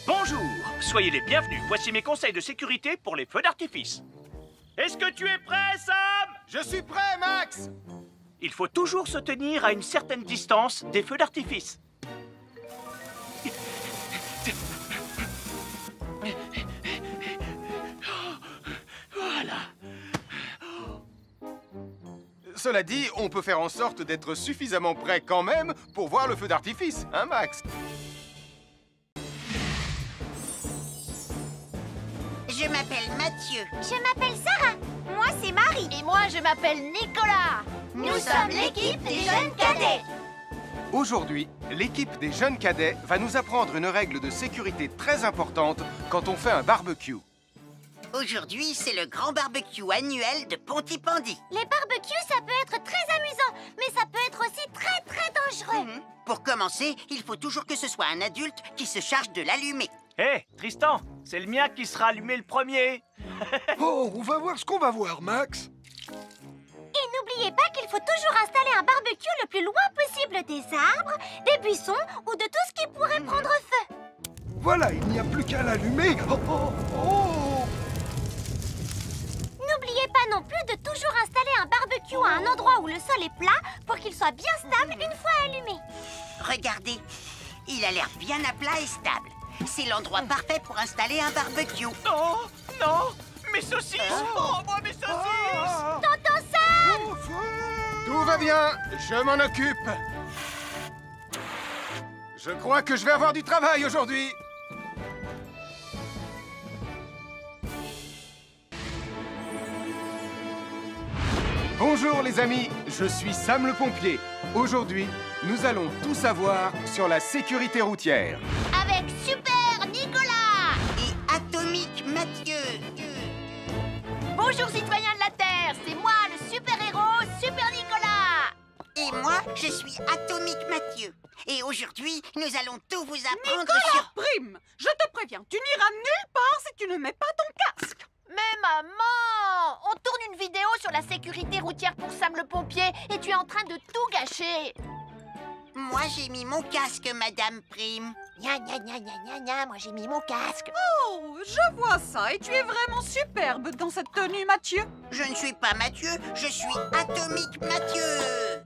Bonjour, soyez les bienvenus. Voici mes conseils de sécurité pour les feux d'artifice. Est-ce que tu es prêt, Sam? Je suis prêt, Max. Il faut toujours se tenir à une certaine distance des feux d'artifice. Voilà. Cela dit, on peut faire en sorte d'être suffisamment prêt quand même pour voir le feu d'artifice, hein, Max? Je m'appelle Mathieu. Je m'appelle Sarah. Moi, c'est Marie. Et moi, je m'appelle Nicolas. Nous sommes l'équipe des jeunes cadets. Aujourd'hui, l'équipe des jeunes cadets va nous apprendre une règle de sécurité très importante quand on fait un barbecue. Aujourd'hui, c'est le grand barbecue annuel de Pontypandy. Les barbecues, ça peut être très amusant, mais ça peut être aussi très, très dangereux. Pour commencer, il faut toujours que ce soit un adulte qui se charge de l'allumer. Hé, Tristan, c'est le mien qui sera allumé le premier. Oh, on va voir ce qu'on va voir, Max. Et n'oubliez pas qu'il faut toujours installer un barbecue le plus loin possible des arbres, des buissons ou de tout ce qui pourrait prendre feu. Voilà, il n'y a plus qu'à l'allumer. Oh, oh, oh. N'oubliez pas non plus de toujours installer un barbecue à un endroit où le sol est plat pour qu'il soit bien stable une fois allumé. Regardez, il a l'air bien à plat et stable. C'est l'endroit parfait pour installer un barbecue. Oh, non, mes saucisses. Oh, moi, mes saucisses. Tonton Sam! Tout va bien, je m'en occupe. Je crois que je vais avoir du travail aujourd'hui. Bonjour les amis, je suis Sam le pompier. Aujourd'hui, nous allons tout savoir sur la sécurité routière. Avec Super Nicolas. Et Atomique Mathieu. Bonjour citoyens de la Terre, c'est moi le super-héros Super Nicolas. Et moi, je suis Atomique Mathieu. Et aujourd'hui, nous allons tout vous apprendre Nicolas, sur... Prime, je te préviens, tu n'iras nulle part si tu ne mets pas ton casque. Mais maman, on tourne une vidéo sur la sécurité routière pour Sam le pompier et tu es en train de tout gâcher. Moi, j'ai mis mon casque, Madame Prime. Gna gna gna gna gna gna, moi j'ai mis mon casque. Oh, je vois ça et tu es vraiment superbe dans cette tenue, Mathieu. Je ne suis pas Mathieu, je suis Atomique Mathieu.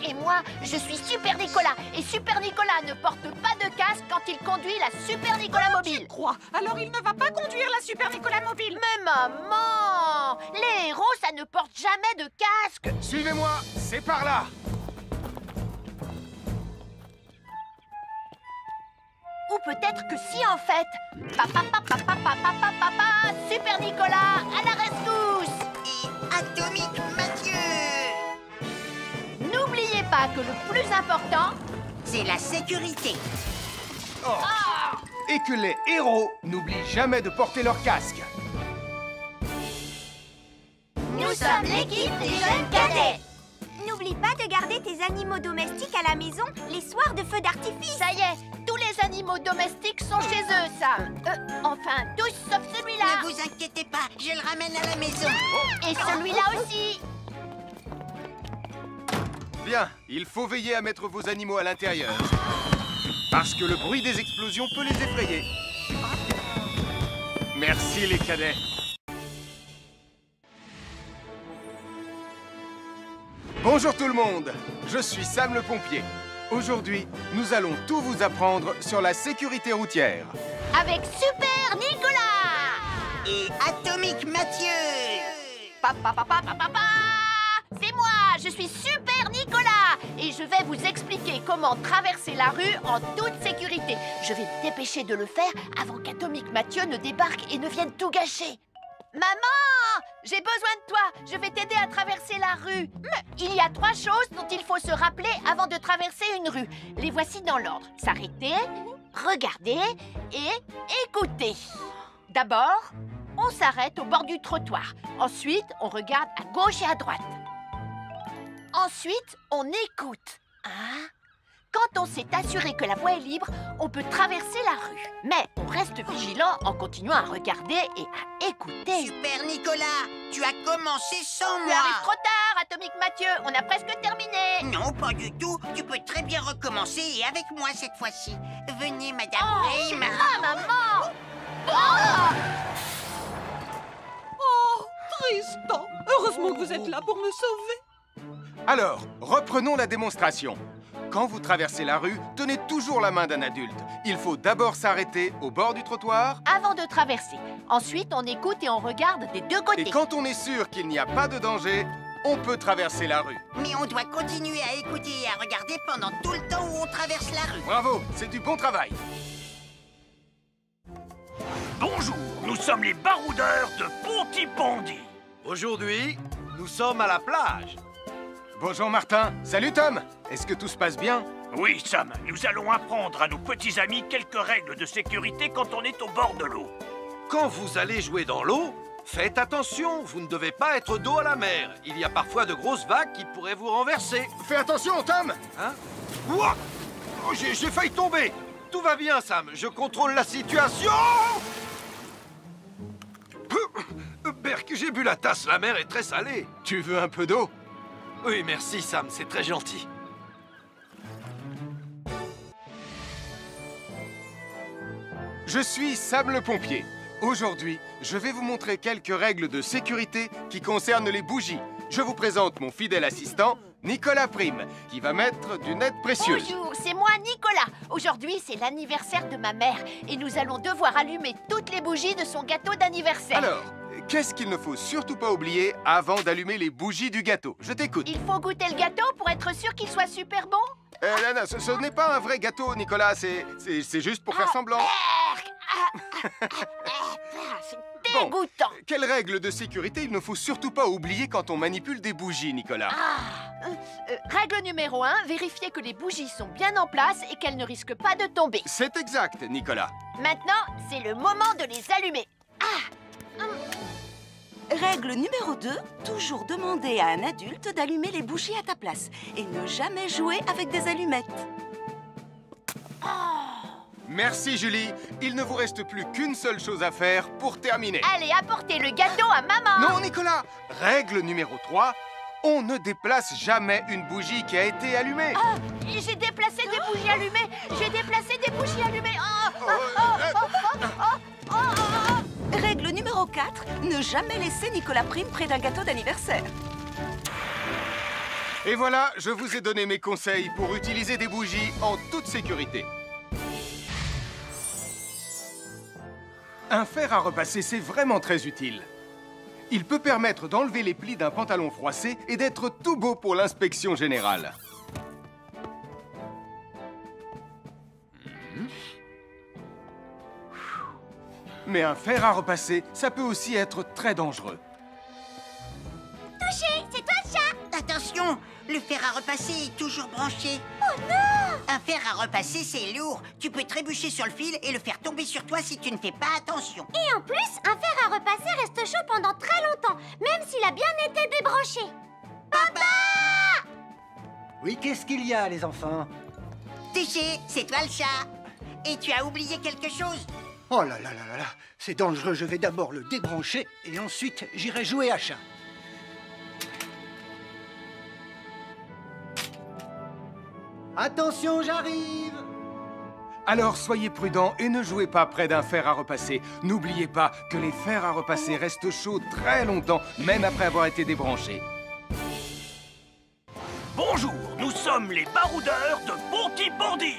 Et moi, je suis Super Nicolas. Et Super Nicolas ne porte pas de casque quand il conduit la Super Nicolas Mobile. Crois, alors il ne va pas conduire la Super Nicolas Mobile. Mais maman, les héros, ça ne porte jamais de casque. Suivez-moi, c'est par là. Ou peut-être que si, en fait. Papa, Super Nicolas, à la rescousse. Et Atomique Mathieu. N'oubliez pas que le plus important, c'est la sécurité. Oh. Et que les héros n'oublient jamais de porter leur casque. Nous sommes l'équipe des jeunes cadets. N'oublie pas de garder tes animaux domestiques à la maison les soirs de feu d'artifice. Ça y est, tous les animaux domestiques sont chez eux, Sam. Enfin, tous sauf celui-là. Ne vous inquiétez pas, je le ramène à la maison. Et celui-là aussi. Bien, il faut veiller à mettre vos animaux à l'intérieur. Parce que le bruit des explosions peut les effrayer. Merci les cadets. Bonjour tout le monde, je suis Sam le pompier. Aujourd'hui, nous allons tout vous apprendre sur la sécurité routière. Avec Super Nicolas Et Atomique Mathieu. C'est moi, je suis Super Nicolas et je vais vous expliquer comment traverser la rue en toute sécurité. Je vais me dépêcher de le faire avant qu'Atomique Mathieu ne débarque et ne vienne tout gâcher. Maman, j'ai besoin de toi, je vais t'aider à traverser la rue. Il y a 3 choses dont il faut se rappeler avant de traverser une rue. Les voici dans l'ordre. S'arrêter, regarder et écouter. D'abord, on s'arrête au bord du trottoir. Ensuite, on regarde à gauche et à droite. Ensuite, on écoute. Quand on s'est assuré que la voie est libre, on peut traverser la rue. Mais on reste vigilant en continuant à regarder et à écouter. Super Nicolas, tu as commencé sans Tu moi. arrives trop tard, Atomique Mathieu. On a presque terminé. Non, pas du tout. Tu peux très bien recommencer et avec moi cette fois-ci. Venez, Madame Rayman. Maman. Oh, Tristan! Heureusement que vous êtes là pour me sauver. Alors, reprenons la démonstration. Quand vous traversez la rue, tenez toujours la main d'un adulte. Il faut d'abord s'arrêter au bord du trottoir. Avant de traverser. Ensuite, on écoute et on regarde des deux côtés. Et quand on est sûr qu'il n'y a pas de danger, on peut traverser la rue. Mais on doit continuer à écouter et à regarder pendant tout le temps où on traverse la rue. Bravo, c'est du bon travail. Bonjour, nous sommes les baroudeurs de Pontypandy. Aujourd'hui, nous sommes à la plage. Bonjour Martin. Salut Tom. Est-ce que tout se passe bien? Oui, Sam, nous allons apprendre à nos petits amis quelques règles de sécurité quand on est au bord de l'eau. Quand vous allez jouer dans l'eau, faites attention, vous ne devez pas être dos à la mer. Il y a parfois de grosses vagues qui pourraient vous renverser. Fais attention, Tom. Hein? Ouah! Oh, j'ai failli tomber. Tout va bien, Sam, je contrôle la situation. Berk, j'ai bu la tasse, la mer est très salée. Tu veux un peu d'eau? Oui, merci, Sam, c'est très gentil. Je suis Sam le pompier. Aujourd'hui, je vais vous montrer quelques règles de sécurité qui concernent les bougies. Je vous présente mon fidèle assistant, Nicolas Prime, qui va mettre d'une aide précieuse. Bonjour, c'est moi Nicolas. Aujourd'hui, c'est l'anniversaire de ma mère et nous allons devoir allumer toutes les bougies de son gâteau d'anniversaire. Alors, qu'est-ce qu'il ne faut surtout pas oublier avant d'allumer les bougies du gâteau? Je t'écoute. Il faut goûter le gâteau pour être sûr qu'il soit super bon? Non, ce n'est pas un vrai gâteau, Nicolas. C'est juste pour faire semblant. C'est dégoûtant. Quelles règles de sécurité il ne faut surtout pas oublier quand on manipule des bougies, Nicolas? Règle numéro 1, vérifier que les bougies sont bien en place et qu'elles ne risquent pas de tomber. C'est exact, Nicolas. Maintenant, c'est le moment de les allumer. Règle numéro 2, toujours demander à un adulte d'allumer les bougies à ta place et ne jamais jouer avec des allumettes. Merci, Julie. Il ne vous reste plus qu'une seule chose à faire pour terminer. Allez, apportez le gâteau à maman. Non, Nicolas. Règle numéro 3, on ne déplace jamais une bougie qui a été allumée. J'ai déplacé des bougies allumées. J'ai déplacé des bougies allumées. Règle numéro 4, ne jamais laisser Nicolas Prime près d'un gâteau d'anniversaire. Et voilà, je vous ai donné mes conseils pour utiliser des bougies en toute sécurité. Un fer à repasser, c'est vraiment très utile. Il peut permettre d'enlever les plis d'un pantalon froissé et d'être tout beau pour l'inspection générale. Mais un fer à repasser, ça peut aussi être très dangereux. Touché, c'est toi le chat. Attention, le fer à repasser est toujours branché. Oh non! Un fer à repasser, c'est lourd. Tu peux trébucher sur le fil et le faire tomber sur toi si tu ne fais pas attention. Et en plus, un fer à repasser reste chaud pendant très longtemps, même s'il a bien été débranché. Papa! Oui, qu'est-ce qu'il y a, les enfants? Téché, c'est toi le chat. Et tu as oublié quelque chose? Oh là là là là là, c'est dangereux, je vais d'abord le débrancher et ensuite j'irai jouer à chat. Attention, j'arrive! Alors soyez prudents et ne jouez pas près d'un fer à repasser. N'oubliez pas que les fers à repasser restent chauds très longtemps, même après avoir été débranchés. Bonjour, nous sommes les baroudeurs de Pontypandy.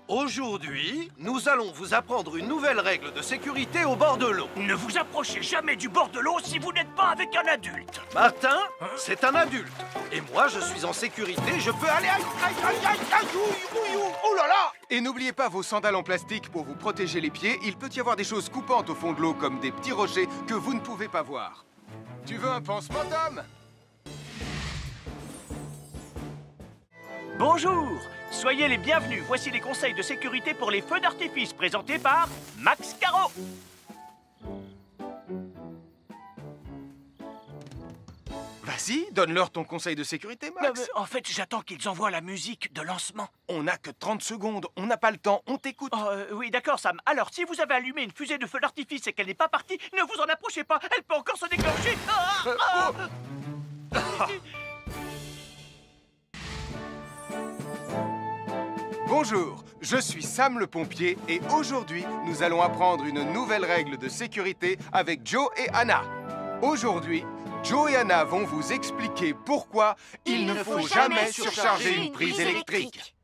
Aujourd'hui, nous allons vous apprendre une nouvelle règle de sécurité au bord de l'eau. Ne vous approchez jamais du bord de l'eau si vous n'êtes pas avec un adulte. Martin, c'est un adulte. Et moi, je suis en sécurité, je peux aller... Aïe, aïe, aïe, aïe, aïe, ouïe, ouïe, oh là là! Et n'oubliez pas vos sandales en plastique pour vous protéger les pieds. Il peut y avoir des choses coupantes au fond de l'eau, comme des petits rochers que vous ne pouvez pas voir. Tu veux un pansement, Tom? Bonjour, soyez les bienvenus. Voici les conseils de sécurité pour les feux d'artifice présentés par Max Caro. Vas-y, donne-leur ton conseil de sécurité, Max. En fait, j'attends qu'ils envoient la musique de lancement. On n'a que 30 secondes, on n'a pas le temps, on t'écoute. Oui, d'accord, Sam. Alors, si vous avez allumé une fusée de feu d'artifice et qu'elle n'est pas partie, ne vous en approchez pas. Elle peut encore se déclencher. Bonjour, je suis Sam le pompier et aujourd'hui, nous allons apprendre une nouvelle règle de sécurité avec Joe et Anna. Aujourd'hui, Joe et Anna vont vous expliquer pourquoi il ne faut jamais surcharger une prise électrique.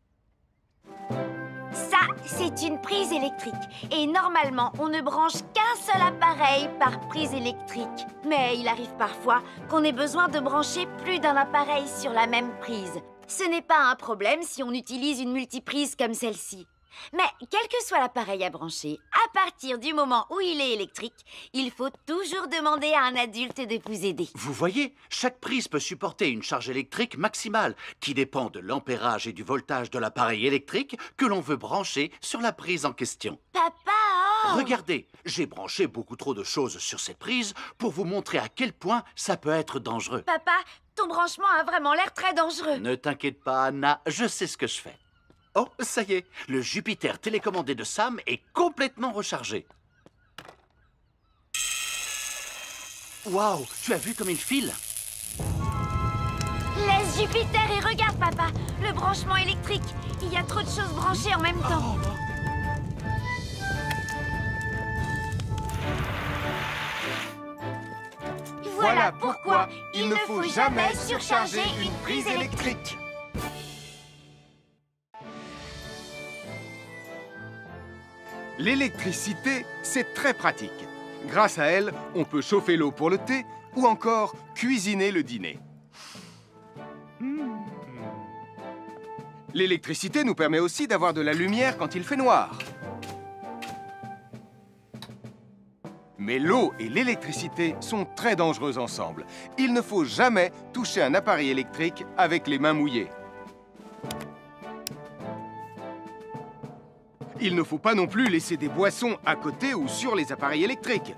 Ça, c'est une prise électrique. Et normalement, on ne branche qu'un seul appareil par prise électrique. Mais il arrive parfois qu'on ait besoin de brancher plus d'un appareil sur la même prise. Ce n'est pas un problème si on utilise une multiprise comme celle-ci. Mais quel que soit l'appareil à brancher, à partir du moment où il est électrique, il faut toujours demander à un adulte de vous aider. Vous voyez, chaque prise peut supporter une charge électrique maximale qui dépend de l'ampérage et du voltage de l'appareil électrique que l'on veut brancher sur la prise en question. Papa! Regardez, j'ai branché beaucoup trop de choses sur cette prise pour vous montrer à quel point ça peut être dangereux. Papa, ton branchement a vraiment l'air très dangereux. Ne t'inquiète pas, Anna, je sais ce que je fais. Oh, ça y est, le Jupiter télécommandé de Sam est complètement rechargé. Waouh, tu as vu comme il file? Laisse Jupiter et regarde, papa. Le branchement électrique. Il y a trop de choses branchées en même temps. Voilà pourquoi il ne faut jamais surcharger une prise électrique. L'électricité, c'est très pratique. Grâce à elle, on peut chauffer l'eau pour le thé ou encore cuisiner le dîner. L'électricité nous permet aussi d'avoir de la lumière quand il fait noir. Mais l'eau et l'électricité sont très dangereuses ensemble. Il ne faut jamais toucher un appareil électrique avec les mains mouillées. Il ne faut pas non plus laisser des boissons à côté ou sur les appareils électriques.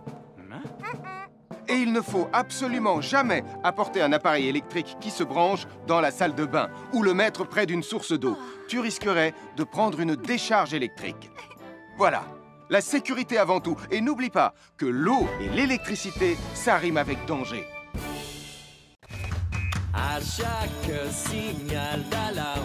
Et il ne faut absolument jamais apporter un appareil électrique qui se branche dans la salle de bain ou le mettre près d'une source d'eau. Tu risquerais de prendre une décharge électrique. Voilà, la sécurité avant tout. Et n'oublie pas que l'eau et l'électricité, ça rime avec danger. À chaque signal d'alarme,